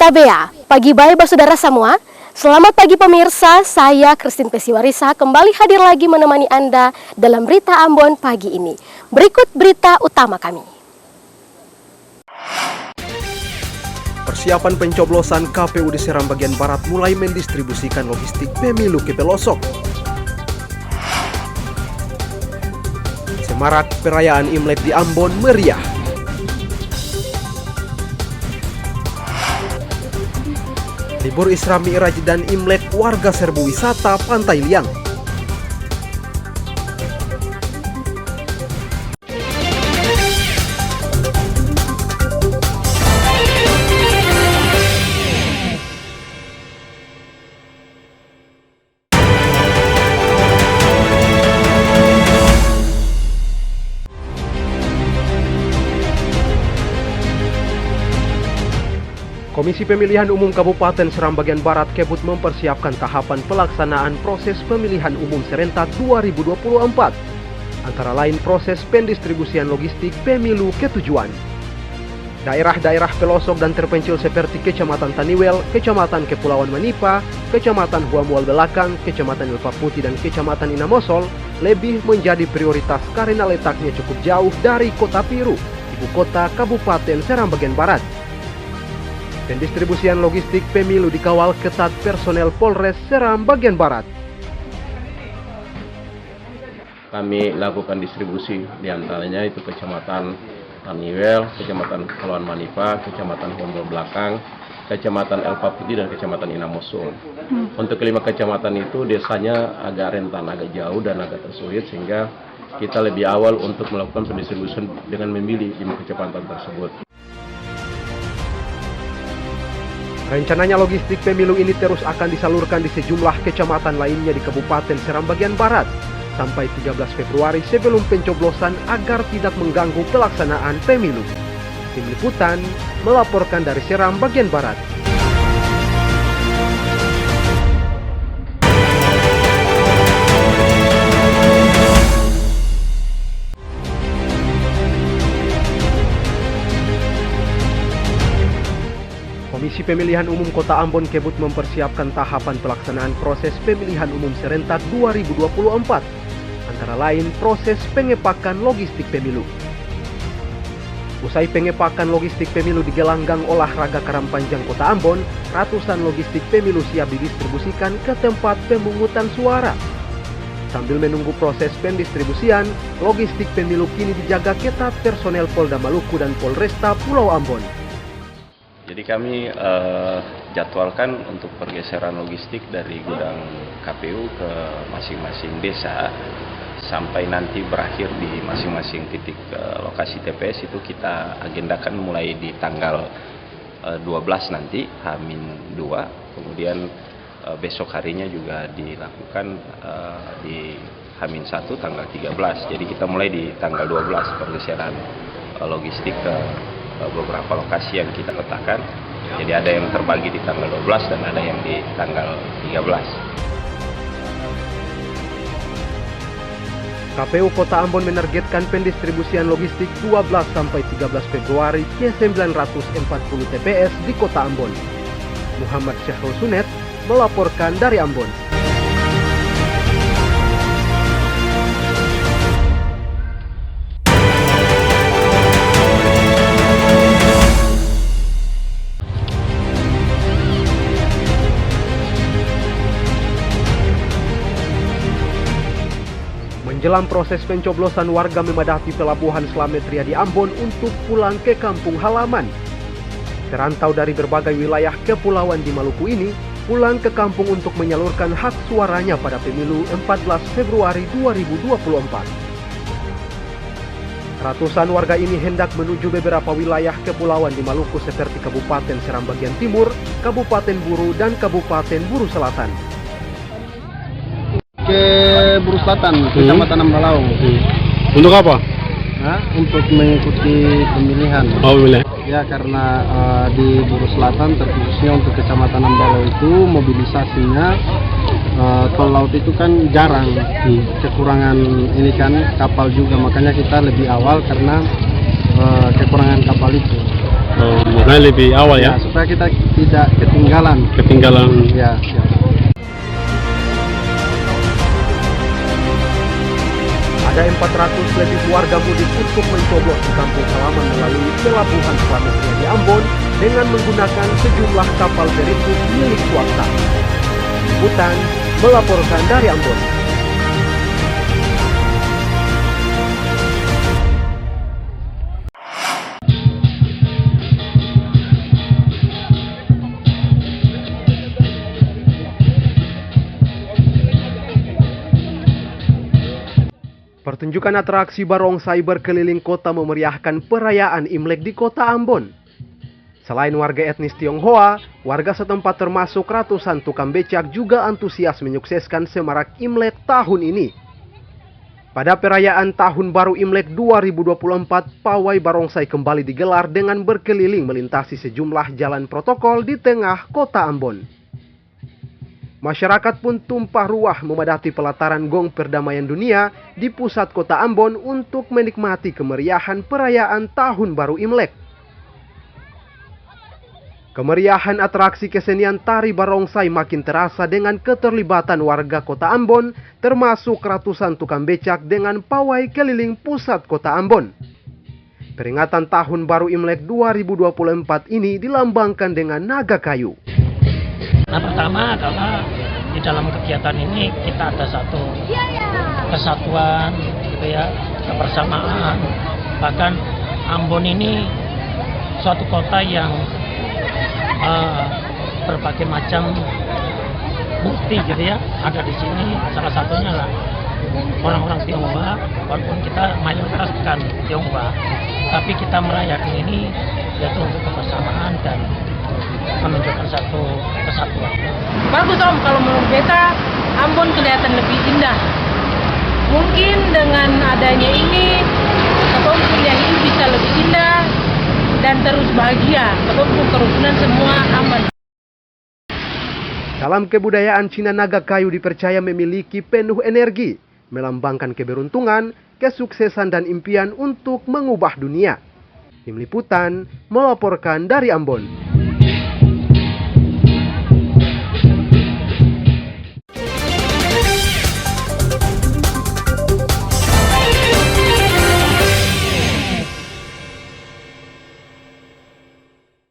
Tabea, pagi baik saudara semua. Selamat pagi pemirsa, saya Christine Pesiwarisa kembali hadir lagi menemani Anda dalam Berita Ambon pagi ini. Berikut berita utama kami. Persiapan pencoblosan KPU di Seram bagian Barat mulai mendistribusikan logistik pemilu ke pelosok. Semarak perayaan Imlek di Ambon meriah. Libur Isra Mi'raj dan Imlek warga serbu wisata Pantai Liang. Komisi Pemilihan Umum Kabupaten Seram bagian Barat Kebut mempersiapkan tahapan pelaksanaan proses pemilihan umum serentak 2024. Antara lain proses pendistribusian logistik pemilu ketujuan. Daerah-daerah pelosok dan terpencil seperti Kecamatan Taniwel, Kecamatan Kepulauan Manipa, Kecamatan Huamual Belakang, Kecamatan Elpa Putih dan Kecamatan Inamosol lebih menjadi prioritas karena letaknya cukup jauh dari Kota Piru, ibu kota Kabupaten Seram bagian Barat. Pendistribusian logistik pemilu dikawal ketat personel Polres Seram bagian Barat. Kami lakukan distribusi diantaranya itu Kecamatan Taniwel, Kecamatan Kepulauan Manipa, Kecamatan Huamual Belakang, Kecamatan Elpa Putih dan Kecamatan Inamosol. Untuk kelima kecamatan itu desanya agak rentan, agak jauh dan agak tersulit sehingga kita lebih awal untuk melakukan pendistribusian dengan memilih 5 kecamatan tersebut. Rencananya logistik pemilu ini terus akan disalurkan di sejumlah kecamatan lainnya di Kabupaten Seram bagian Barat sampai 13 Februari sebelum pencoblosan agar tidak mengganggu pelaksanaan pemilu. Tim Liputan melaporkan dari Seram bagian Barat. Komisi Pemilihan Umum Kota Ambon Kebut mempersiapkan tahapan pelaksanaan proses pemilihan umum serentak 2024, antara lain proses pengepakan logistik pemilu. Usai pengepakan logistik pemilu di gelanggang olahraga Karangpanjang Kota Ambon, ratusan logistik pemilu siap didistribusikan ke tempat pemungutan suara. Sambil menunggu proses pendistribusian, logistik pemilu kini dijaga ketat personel Polda Maluku dan Polresta Pulau Ambon. Jadi kami jadwalkan untuk pergeseran logistik dari gudang KPU ke masing-masing desa sampai nanti berakhir di masing-masing titik lokasi TPS itu kita agendakan mulai di tanggal 12 nanti H-2, kemudian besok harinya juga dilakukan di H-1 tanggal 13. Jadi kita mulai di tanggal 12 pergeseran logistik ke beberapa lokasi yang kita letakkan. Jadi ada yang terbagi di tanggal 12 dan ada yang di tanggal 13. KPU Kota Ambon menargetkan pendistribusian logistik 12 sampai 13 Februari ke 940 TPS di Kota Ambon. Muhammad Syahrul Sunet melaporkan dari Ambon. Menjelang proses pencoblosan, warga memadati pelabuhan Slamet Riyadi Ambon untuk pulang ke kampung halaman. Terantau dari berbagai wilayah kepulauan di Maluku ini, pulang ke kampung untuk menyalurkan hak suaranya pada pemilu 14 Februari 2024. Ratusan warga ini hendak menuju beberapa wilayah kepulauan di Maluku seperti Kabupaten Seram bagian Timur, Kabupaten Buru, dan Kabupaten Buru Selatan. Ke Buru Selatan, Kecamatan Ambalau. Untuk apa? Untuk mengikuti pemilihan. Oh, pemilihan. Ya, karena di Buru Selatan terkhususnya untuk Kecamatan Ambalau itu mobilisasinya tol laut itu kan jarang, kekurangan ini kan kapal juga, makanya kita lebih awal karena kekurangan kapal itu. Makanya lebih awal ya, supaya kita tidak ketinggalan. Ya, ya. Ada 400 lebih warga mudik untuk mencoblos di kampung halaman melalui pelabuhan Selat di Ambon dengan menggunakan sejumlah kapal perintis milik swasta. Liputan melaporkan dari Ambon. Pertunjukan atraksi barongsai berkeliling kota memeriahkan perayaan Imlek di kota Ambon. Selain warga etnis Tionghoa, warga setempat termasuk ratusan tukang becak juga antusias menyukseskan semarak Imlek tahun ini. Pada perayaan Tahun Baru Imlek 2024, pawai barongsai kembali digelar dengan berkeliling melintasi sejumlah jalan protokol di tengah kota Ambon. Masyarakat pun tumpah ruah memadati pelataran Gong Perdamaian Dunia di pusat kota Ambon untuk menikmati kemeriahan perayaan Tahun Baru Imlek. Kemeriahan atraksi kesenian tari barongsai makin terasa dengan keterlibatan warga kota Ambon, termasuk ratusan tukang becak dengan pawai keliling pusat kota Ambon. Peringatan Tahun Baru Imlek 2024 ini dilambangkan dengan naga kayu. Nah, pertama adalah di dalam kegiatan ini kita ada satu kesatuan, gitu ya, kebersamaan. Bahkan Ambon ini suatu kota yang berbagai macam bukti, gitu ya, ada di sini. Salah satunya lah orang-orang Tionghoa, walaupun kita mayoritas bukan Tionghoa, tapi kita merayakan ini yaitu untuk kebersamaan dan menunjukkan satu kesatuan. Bagus Om, kalau menurut beta Ambon kelihatan lebih indah. Mungkin dengan adanya ini, Ketong kuliah ini bisa lebih indah dan terus bahagia. Ketong kerukunan semua aman. Dalam kebudayaan Cina, naga kayu dipercaya memiliki penuh energi, melambangkan keberuntungan, kesuksesan dan impian untuk mengubah dunia. Tim Liputan melaporkan dari Ambon.